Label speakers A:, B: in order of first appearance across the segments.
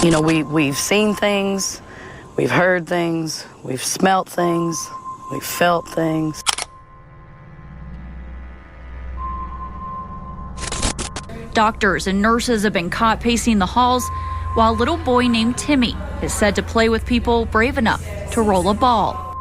A: You know, we've seen things, we've heard things, we've smelt things, we've felt things.
B: Doctors and nurses have been caught pacing the halls, while a little boy named Timmy is said to play with people brave enough to roll a ball.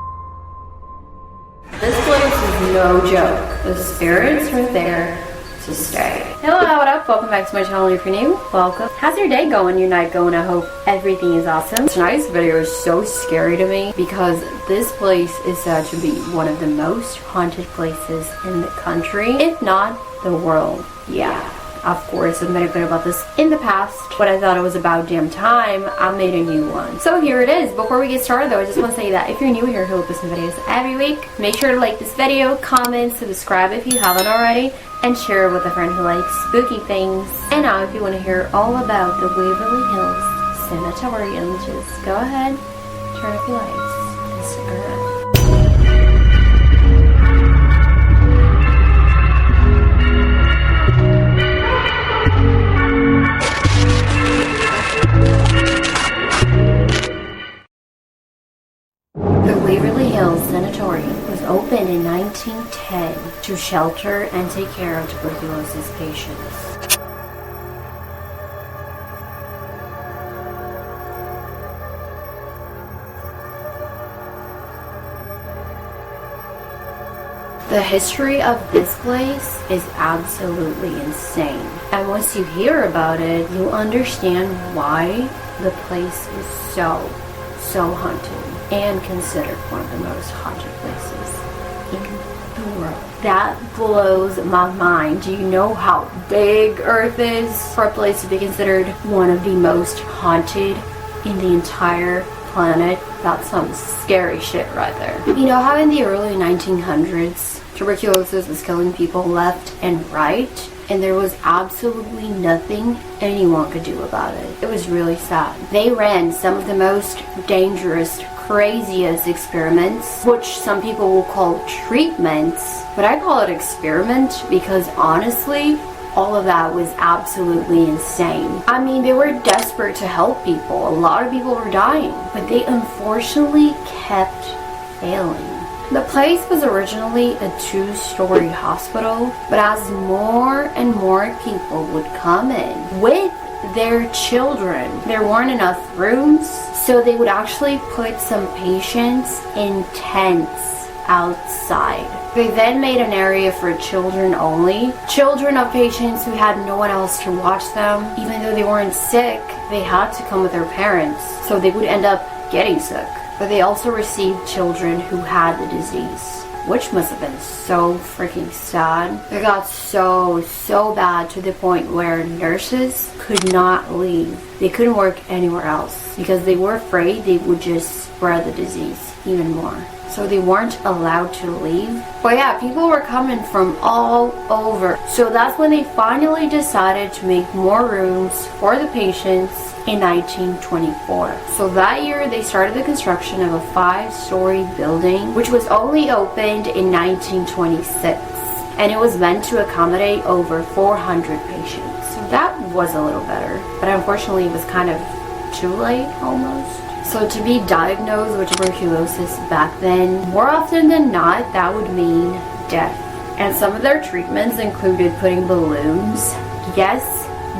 C: This place is no joke. The spirits are there to stay. Hello, what up? Welcome back to my channel. If you're new, welcome. How's your day going, your night going? I hope everything is awesome. Tonight's video is so scary to me because this place is said to be one of the most haunted places in the country, if not the world. Yeah. Of course, I've made a video about this in the past, but I thought it was about damn time I made a new one. So here it is. Before we get started though, I just want to say that if you're new here who post videos every week, make sure to like this video, comment, subscribe if you haven't already, and share it with a friend who likes spooky things. And now if you want to hear all about the Waverly Hills Sanatorium, just go ahead, turn up your lights, and stick around. Waverly Hills Sanatorium was opened in 1910 to shelter and take care of tuberculosis patients. The history of this place is absolutely insane. And once you hear about it, you understand why the place is so haunted and considered one of the most haunted places in the world. That blows my mind. Do you know how big Earth is for a place to be considered one of the most haunted in the entire planet? That's some scary shit right there. You know how in the early 1900s, tuberculosis was killing people left and right? And there was absolutely nothing anyone could do about it. It was really sad. They ran some of the most dangerous, craziest experiments, which some people will call treatments, but I call it experiment because honestly, all of that was absolutely insane. I mean, they were desperate to help people. A lot of people were dying, but they unfortunately kept failing. The place was originally a 2-story hospital, but as more and more people would come in with their children, there weren't enough rooms, so they would actually put some patients in tents outside. They then made an area for children only. Children of patients who had no one else to watch them. Even though they weren't sick, they had to come with their parents, so they would end up getting sick. But they also received children who had the disease, which must have been so freaking sad. It got so bad to the point where nurses could not leave. They couldn't work anywhere else because they were afraid they would just spread the disease even more. So they weren't allowed to leave. But yeah, people were coming from all over. So that's when they finally decided to make more rooms for the patients in 1924. So that year they started the construction of a 5-story building, which was only opened in 1926. And it was meant to accommodate over 400 patients. So that was a little better. But unfortunately it was kind of too late almost. So to be diagnosed with tuberculosis back then, more often than not, that would mean death. And some of their treatments included putting balloons, yes,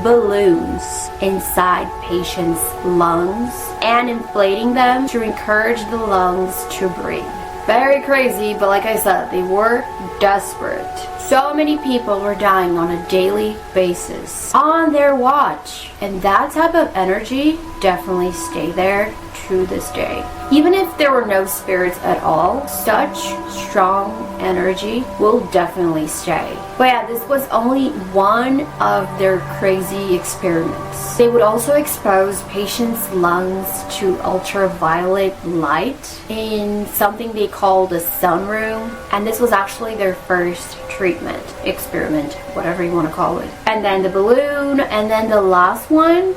C: balloons, inside patients' lungs and inflating them to encourage the lungs to breathe. Very crazy, but like I said, they were desperate. So many people were dying on a daily basis on their watch. And that type of energy definitely stayed there to this day. Even if there were no spirits at all, such strong energy will definitely stay. But yeah, this was only one of their crazy experiments. They would also expose patients' lungs to ultraviolet light in something they called a sunroom, and this was actually their first treatment, experiment, whatever you want to call it. And then the balloon, and then the last one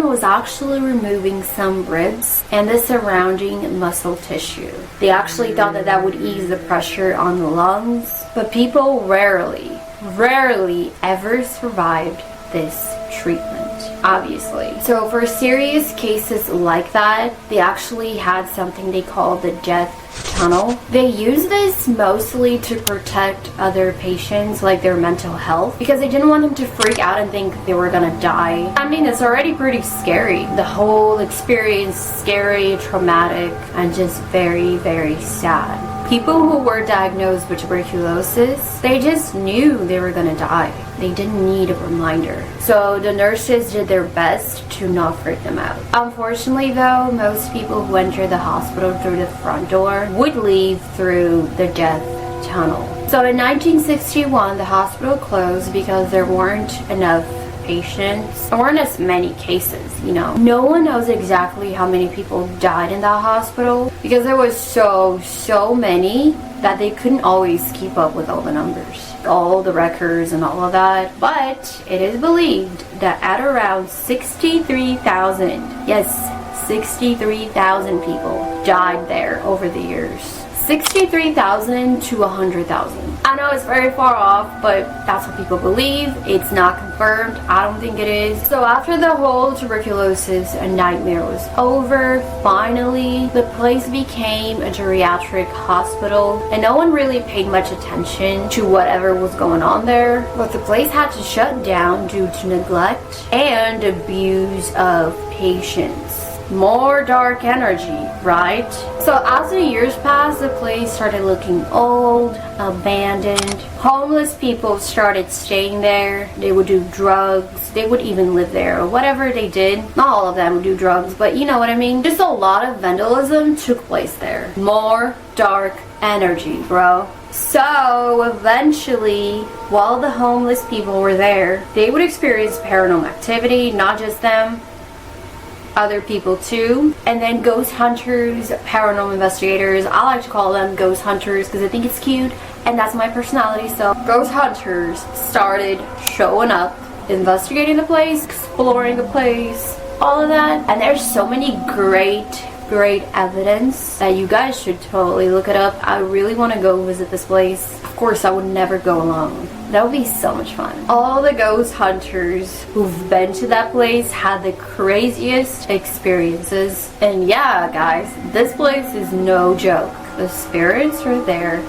C: was actually removing some ribs and the surrounding muscle tissue. They actually thought that that would ease the pressure on the lungs, but people rarely ever survived this treatment. obviously. So for serious cases like that, they actually had something they call the death tunnel. They use this mostly to protect other patients, like their mental health, because they didn't want them to freak out and think they were gonna die. I mean, it's already pretty scary. The whole experience, scary, traumatic, and just very, very sad. People who were diagnosed with tuberculosis, they just knew they were gonna die. They didn't need a reminder. So the nurses did their best to not freak them out. Unfortunately though, most people who enter the hospital through the front door would leave through the death tunnel. So in 1961, the hospital closed because there weren't enough patients. There weren't as many cases, you know. No one knows exactly how many people died in that hospital because there was so many that they couldn't always keep up with all the numbers, all the records and all of that. But it is believed that at around 63,000, yes, 63,000 people died there over the years. 63,000 to 100,000. I know it's very far off, but that's what people believe. It's not confirmed. I don't think it is. So after the whole tuberculosis nightmare was over, finally, the place became a geriatric hospital, and no one really paid much attention to whatever was going on there. But the place had to shut down due to neglect and abuse of patients. More dark energy, right? So as the years passed, the place started looking old, abandoned. Homeless people started staying there. They would do drugs. They would even live there or whatever they did. Not all of them would do drugs, but you know what I mean. Just a lot of vandalism took place there. More dark energy, bro. So eventually, while the homeless people were there, they would experience paranormal activity, not just them, other people too. And then ghost hunters, paranormal investigators, I like to call them ghost hunters because I think it's cute and that's my personality. So ghost hunters started showing up, investigating the place, exploring the place, all of that. And there's so many great evidence that you guys should totally look it up. I really want to go visit this place. Of course, I would never go alone. That would be so much fun. All the ghost hunters who've been to that place had the craziest experiences. And yeah, guys, this place is no joke. The spirits are there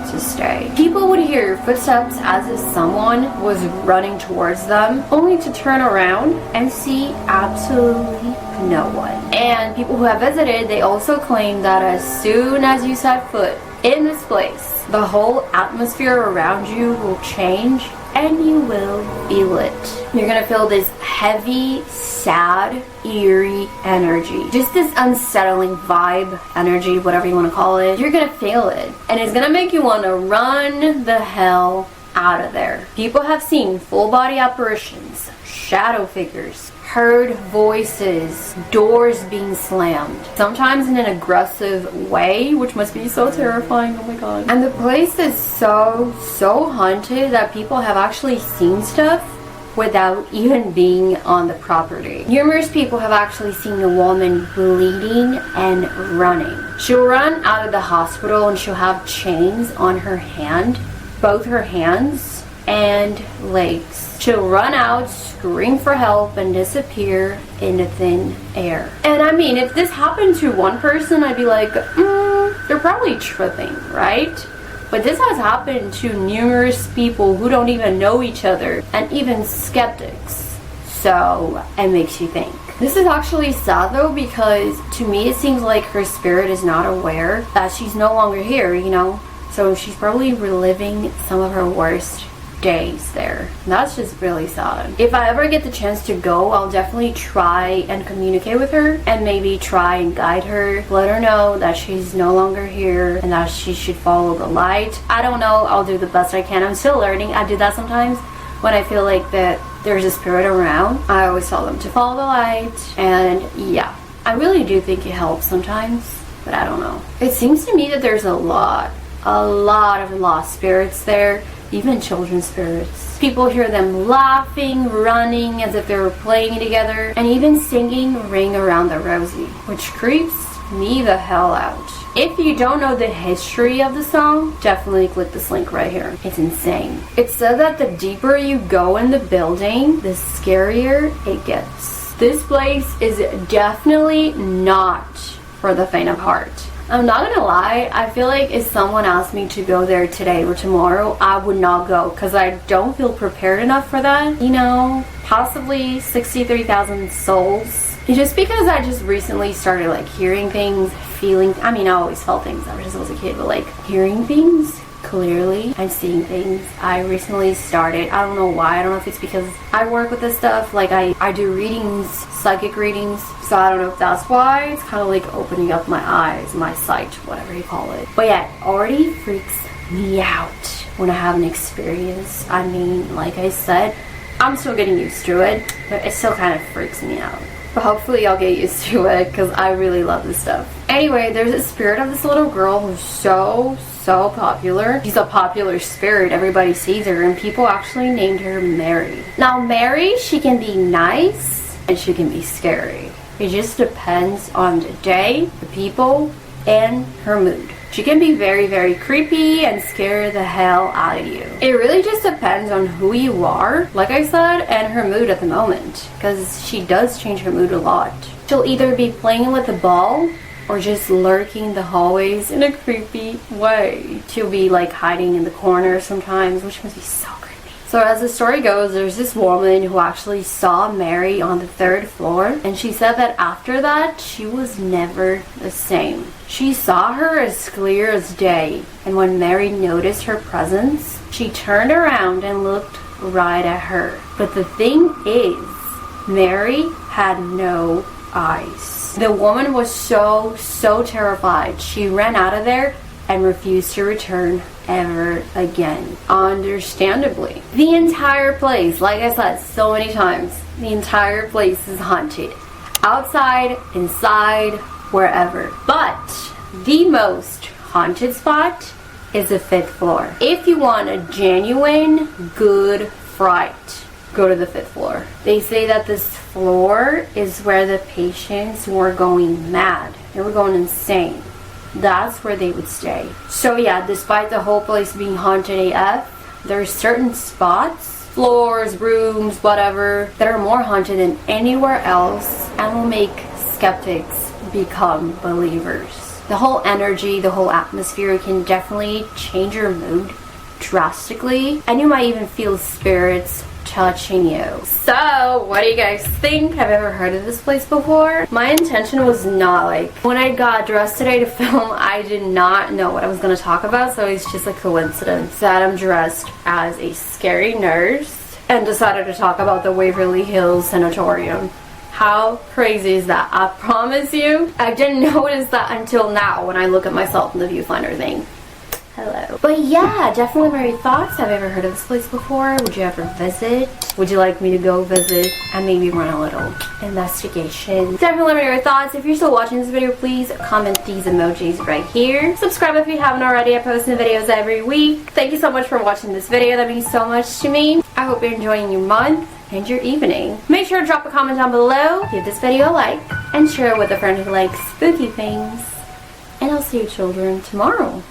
C: to stay. People would hear footsteps as if someone was running towards them, only to turn around and see absolutely no one. And people who have visited, they also claim that as soon as you set foot in this place, the whole atmosphere around you will change and you will feel it. You're gonna feel this heavy, sad, eerie energy. Just this unsettling vibe, energy, whatever you want to call it. You're gonna feel it. And it's gonna make you want to run the hell out of there. People have seen full body apparitions, shadow figures, heard voices, doors being slammed, sometimes in an aggressive way, which must be so terrifying. Oh my god. And the place is so haunted that people have actually seen stuff without even being on the property. Numerous people have actually seen a woman bleeding and running. She'll run out of the hospital and she'll have chains on her hand, both her hands and legs. She'll run out, scream for help, and disappear in the thin air. And I mean, if this happened to one person, I'd be like, they're probably tripping, right? But this has happened to numerous people who don't even know each other, and even skeptics. So it makes you think. This is actually sad though, because to me it seems like her spirit is not aware that she's no longer here, you know? So she's probably reliving some of her worst days there. That's just really sad. If I ever get the chance to go, I'll definitely try and communicate with her and maybe try and guide her, let her know that she's no longer here and that she should follow the light. I don't know, I'll do the best I can. I'm still learning. I do that sometimes when I feel like that there's a spirit around. I always tell them to follow the light, and yeah, I really do think it helps sometimes, but I don't know. It seems to me that there's a lot of lost spirits there. Even children's spirits. People hear them laughing, running as if they were playing together, and even singing Ring Around the Rosie, which creeps me the hell out. If you don't know the history of the song, definitely click this link right here. It's insane. It said that the deeper you go in the building, the scarier it gets. This place is definitely not for the faint of heart. I'm not gonna lie, I feel like if someone asked me to go there today or tomorrow, I would not go because I don't feel prepared enough for that. You know, possibly 63,000 souls. Just because I just recently started like hearing things, feeling, I mean I always felt things ever since I was a kid, but like hearing things clearly and seeing things. I recently started, I don't know why, I don't know if it's because I work with this stuff, like I do readings, psychic readings, so I don't know if that's why. It's kind of like opening up my eyes, my sight, whatever you call it. But yeah, it already freaks me out when I have an experience. I mean, like I said, I'm still getting used to it, but it still kind of freaks me out. But hopefully I'll get used to it because I really love this stuff. Anyway, there's a spirit of this little girl who's so popular. She's a popular spirit. Everybody sees her, and people actually named her Mary. Now Mary, she can be nice and she can be scary. It just depends on the day, the people, and her mood. She can be very creepy and scare the hell out of you. It really just depends on who you are, like I said, and her mood at the moment, because she does change her mood a lot. She'll either be playing with the ball or just lurking the hallways in a creepy way. She'll be like hiding in the corner sometimes, which must be so creepy. So as the story goes, there's this woman who actually saw Mary on the 3rd floor, and she said that after that, she was never the same. She saw her as clear as day, and when Mary noticed her presence, she turned around and looked right at her. But the thing is, Mary had no eyes. The woman was so terrified. She ran out of there and refused to return ever again. Understandably. The entire place, like I said so many times, the entire place is haunted. Outside, inside, wherever. But the most haunted spot is the 5th floor. If you want a genuine good fright, go to the 5th floor. They say that this floor is where the patients who are going mad, they were going insane, that's where they would stay. So yeah, despite the whole place being haunted AF, there are certain spots, floors, rooms, whatever, that are more haunted than anywhere else and will make skeptics become believers. The whole energy, the whole atmosphere can definitely change your mood drastically, and you might even feel spirits touching you. So what do you guys think? Have you ever heard of this place before? My intention was not, like, when I got dressed today to film, I did not know what I was going to talk about, so it's just a coincidence that I'm dressed as a scary nurse and decided to talk about the Waverly Hills Sanatorium. How crazy is that? I promise you, I didn't notice that until now when I look at myself in the viewfinder thing. Hello. But yeah, definitely my thoughts. Have you ever heard of this place before? Would you ever visit? Would you like me to go visit and maybe run a little investigation? Definitely let me know your thoughts. If you're still watching this video, please comment these emojis right here. Subscribe if you haven't already. I post new videos every week. Thank you so much for watching this video. That means so much to me. I hope you're enjoying your month and your evening. Make sure to drop a comment down below, give this video a like, and share it with a friend who likes spooky things. And I'll see you children tomorrow.